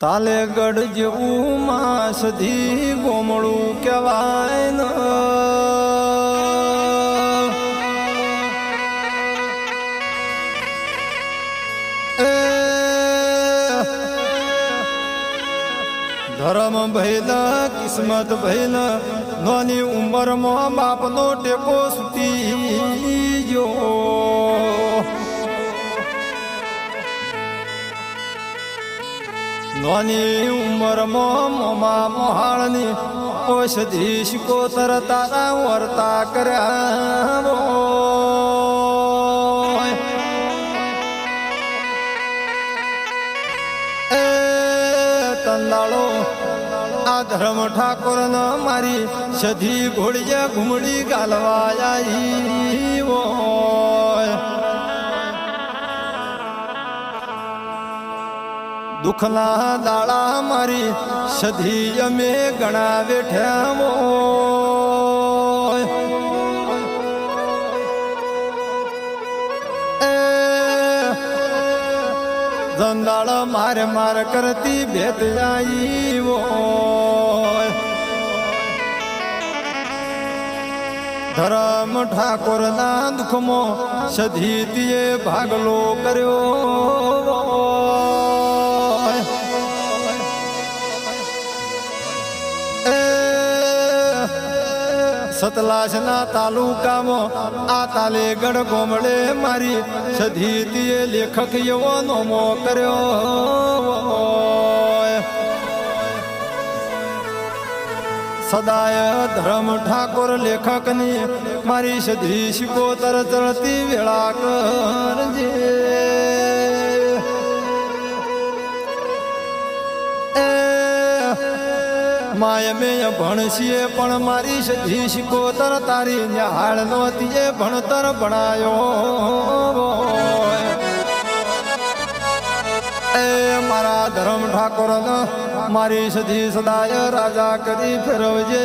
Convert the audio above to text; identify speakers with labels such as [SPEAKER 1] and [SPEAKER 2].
[SPEAKER 1] તાલેગઢ જેવું માં સધી ગોમડું કહેવાય ન ધર્મ ભૈલા કિસ્મત ભૈલા નાની ઉંમરમાં બાપનો ટેકો છૂટી ગયો નાની ઉંમરમાં મોમા મોહાળની ઔષધિ શિકોતર તારા વર્તા કર્યા એ તંદાળો આ ધર્મ ઠાકોર ન મારી સધી ઘોડીએ ઘૂમડી ગાલવા આવી હોય દુઃખના દાડા મારી સધી અમે ગણા બેઠ્યા ધંદાળ મારે માર કરતી ભેદ આવી ધરમ ઠાકોર ના દુઃખમાં સધી તીએ ભાગલો કર્યો સતલાસના તાલુકામાં આ તાલેગઢ ગોમડે મારી સધી તીએ લેખક એવો નોમો કર્યો સદાય ધર્મ ઠાકોર લેખકની મારી સધી શિકોતર ચડતી વેળા કરજે માય મેં ભણશીએ પણ મારી સધી શિકોતર તારી ન્યાળ નોતીએ ભણતર ભણાયો એ મારા ધર્મ ઠાકોર મારી સધી સદાય રાજા કરી ફેરવજે